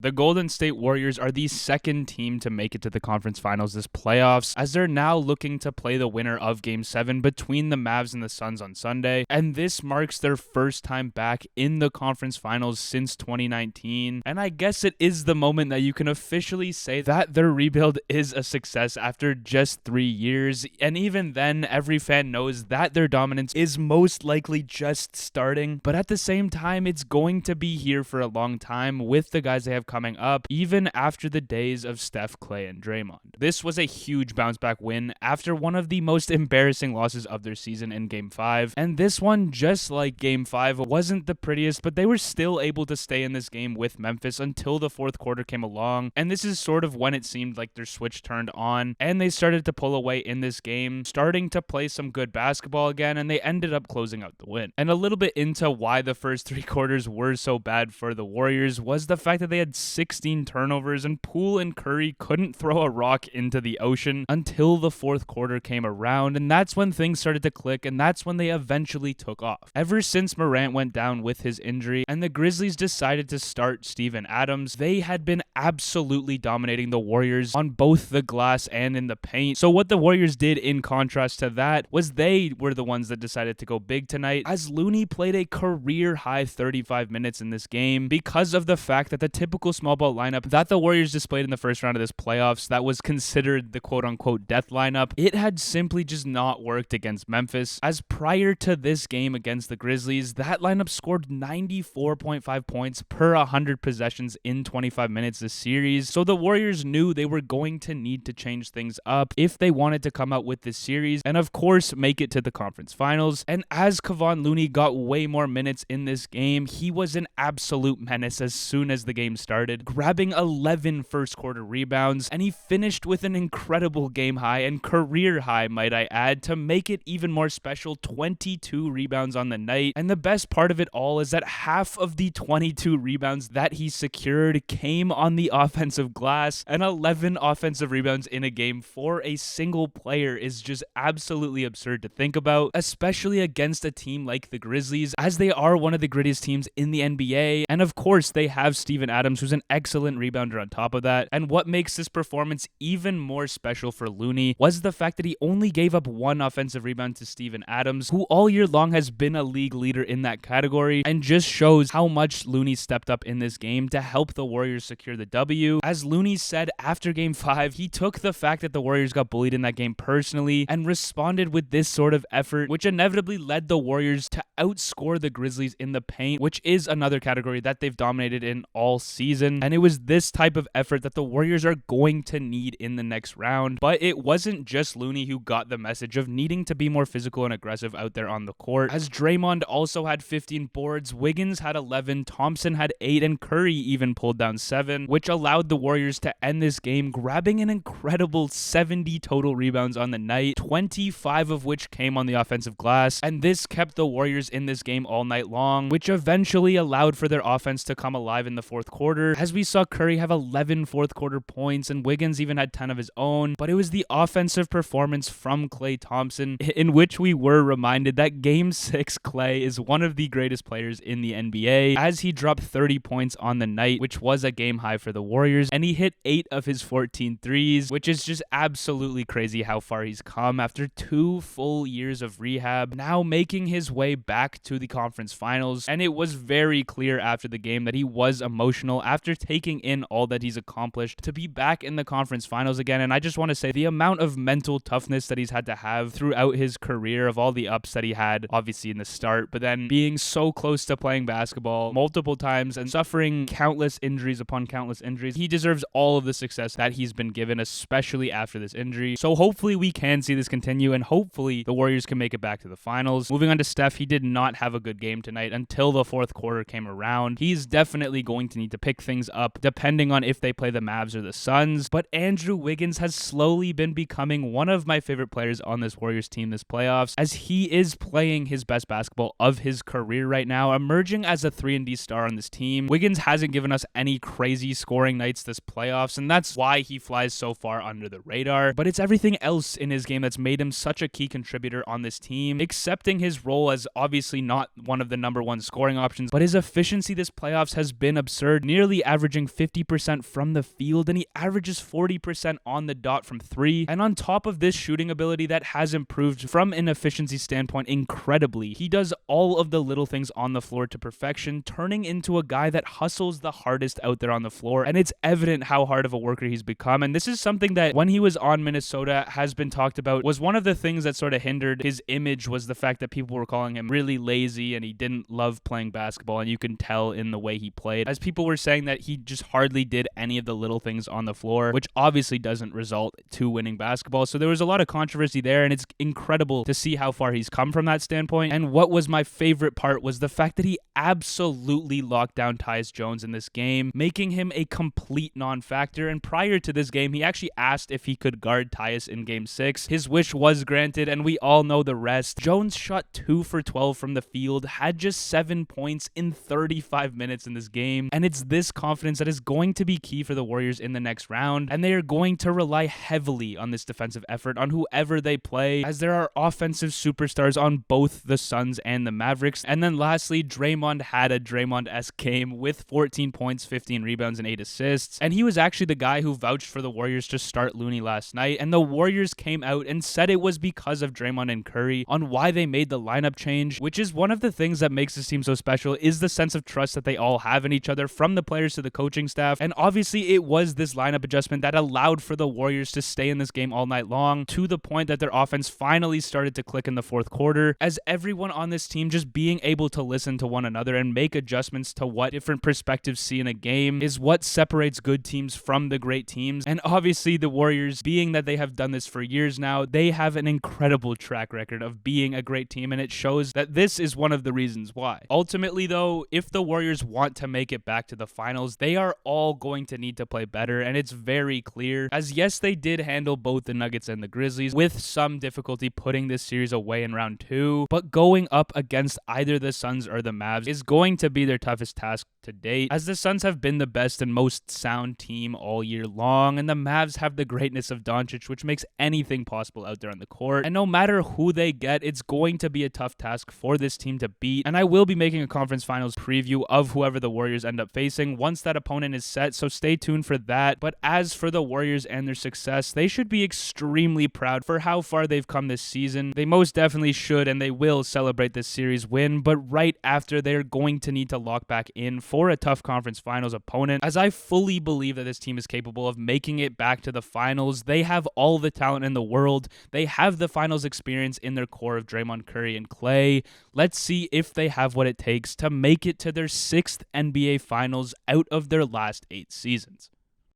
The Golden State Warriors are the second team to make it to the conference finals this playoffs, as they're now looking to play the winner of Game 7 between the Mavs and the Suns on Sunday, and this marks their first time back in the conference finals since 2019, and I guess it is the moment that you can officially say that their rebuild is a success after just 3 years, and even then, every fan knows that their dominance is most likely just starting, but at the same time, it's going to be here for a long time with the guys they have coming up, even after the days of Steph, Klay, and Draymond. This was a huge bounce-back win after one of the most embarrassing losses of their season in Game 5, and this one, just like Game 5, wasn't the prettiest, but they were still able to stay in this game with Memphis until the fourth quarter came along, and this is sort of when it seemed like their switch turned on, and they started to pull away in this game, starting to play some good basketball again, and they ended up closing out the win. And a little bit into why the first 3 quarters were so bad for the Warriors was the fact that they had 16 turnovers, and Poole and Curry couldn't throw a rock into the ocean until the fourth quarter came around, and that's when things started to click, and that's when they eventually took off. Ever since Morant went down with his injury, and the Grizzlies decided to start Steven Adams, they had been absolutely dominating the Warriors on both the glass and in the paint. So what the Warriors did in contrast to that was they were the ones that decided to go big tonight, as Looney played a career-high 35 minutes in this game because of the fact that the typical small ball lineup that the Warriors displayed in the first round of this playoffs that was considered the quote-unquote death lineup, it had simply just not worked against Memphis, as prior to this game against the Grizzlies, that lineup scored 94.5 points per 100 possessions in 25 minutes this series, so the Warriors knew they were going to need to change things up if they wanted to come out with this series, and of course make it to the conference finals. And as Kevon Looney got way more minutes in this game, he was an absolute menace as soon as the game started, grabbing 11 first quarter rebounds, and he finished with an incredible game high and career high, might I add, to make it even more special, 22 rebounds on the night. And the best part of it all is that half of the 22 rebounds that he secured came on the offensive glass, and 11 offensive rebounds in a game for a single player is just absolutely absurd to think about, especially against a team like the Grizzlies, as they are one of the grittiest teams in the NBA, and of course they have Steven Adams, who's an excellent rebounder on top of that. And what makes this performance even more special for Looney was the fact that he only gave up 1 offensive rebound to Steven Adams, who all year long has been a league leader in that category, and just shows how much Looney stepped up in this game to help the Warriors secure the W. As Looney said after Game 5, he took the fact that the Warriors got bullied in that game personally and responded with this sort of effort, which inevitably led the Warriors to outscore the Grizzlies in the paint, which is another category that they've dominated in all season. And it was this type of effort that the Warriors are going to need in the next round. But it wasn't just Looney who got the message of needing to be more physical and aggressive out there on the court, as Draymond also had 15 boards, Wiggins had 11, Thompson had 8, and Curry even pulled down 7, which allowed the Warriors to end this game grabbing an incredible 70 total rebounds on the night, 25 of which came on the offensive glass, and this kept the Warriors in this game all night long, which eventually allowed for their offense to come alive in the fourth quarter, as we saw Curry have 11 fourth quarter points, and Wiggins even had 10 of his own. But it was the offensive performance from Klay Thompson in which we were reminded that Game 6 Klay is one of the greatest players in the NBA, as he dropped 30 points on the night, which was a game high for the Warriors, and he hit 8 of his 14 threes, which is just absolutely crazy how far he's come after 2 full years of rehab, now making his way back to the conference finals. And it was very clear after the game that he was emotional after taking in all that he's accomplished to be back in the conference finals again. And I just want to say the amount of mental toughness that he's had to have throughout his career, of all the ups that he had obviously in the start, but then being so close to playing basketball multiple times and suffering countless injuries upon countless injuries, he deserves all of the success that he's been given, especially after this injury. So hopefully we can see this continue, and hopefully the Warriors can make it back to the finals. Moving on to Steph, he did not have a good game tonight until the fourth quarter came around. He's definitely going to need to pick things up depending on if they play the Mavs or the Suns, but Andrew Wiggins has slowly been becoming one of my favorite players on this Warriors team this playoffs, as he is playing his best basketball of his career right now, emerging as a 3-and-D star on this team. Wiggins hasn't given us any crazy scoring nights this playoffs, and that's why he flies so far under the radar, but it's everything else in his game that's made him such a key contributor on this team, accepting his role as obviously not one of the number one scoring options, but his efficiency this playoffs has been absurd, nearly nearly averaging 50% from the field, and he averages 40% on the dot from 3. And on top of this shooting ability that has improved from an efficiency standpoint incredibly, he does all of the little things on the floor to perfection, turning into a guy that hustles the hardest out there on the floor, and it's evident how hard of a worker he's become. And this is something that when he was on Minnesota has been talked about, was one of the things that sort of hindered his image, was the fact that people were calling him really lazy and he didn't love playing basketball, and you can tell in the way he played, as people were saying that he just hardly did any of the little things on the floor, which obviously doesn't result to winning basketball. So there was a lot of controversy there, and it's incredible to see how far he's come from that standpoint. And what was my favorite part was the fact that he absolutely locked down Tyus Jones in this game, making him a complete non-factor. And prior to this game, he actually asked if he could guard Tyus in Game 6. His wish was granted, and we all know the rest. Jones shot 2 for 12 from the field, had just 7 points in 35 minutes in this game, and it's this confidence that is going to be key for the Warriors in the next round, and they are going to rely heavily on this defensive effort on whoever they play, as there are offensive superstars on both the Suns and the Mavericks. And then lastly, Draymond had a Draymond-esque game with 14 points, 15 rebounds, and 8 assists, and he was actually the guy who vouched for the Warriors to start Looney last night, and the Warriors came out and said it was because of Draymond and Curry on why they made the lineup change, which is one of the things that makes this team so special, is the sense of trust that they all have in each other, from the players to the coaching staff. And obviously it was this lineup adjustment that allowed for the Warriors to stay in this game all night long, to the point that their offense finally started to click in the fourth quarter, as everyone on this team just being able to listen to one another and make adjustments to what different perspectives see in a game is what separates good teams from the great teams. And obviously the Warriors, being that they have done this for years now, they have an incredible track record of being a great team, and it shows that this is one of the reasons why. Ultimately though, if the Warriors want to make it back to the finals, they are all going to need to play better, and it's very clear, as yes, they did handle both the Nuggets and the Grizzlies with some difficulty putting this series away in round 2, but going up against either the Suns or the Mavs is going to be their toughest task to date, as the Suns have been the best and most sound team all year long, and the Mavs have the greatness of Doncic, which makes anything possible out there on the court. And no matter who they get, it's going to be a tough task for this team to beat, and I will be making a conference finals preview of whoever the Warriors end up facing once that opponent is set, so stay tuned for that. But as for the Warriors and their success, they should be extremely proud for how far they've come this season. They most definitely should, and they will celebrate this series win, but right after, they're going to need to lock back in for a tough conference finals opponent, as I fully believe that this team is capable of making it back to the finals. They have all the talent in the world. They have the finals experience in their core of Draymond, Curry, and Klay. Let's see if they have what it takes to make it to their 6th NBA Finals out of their last 8 seasons.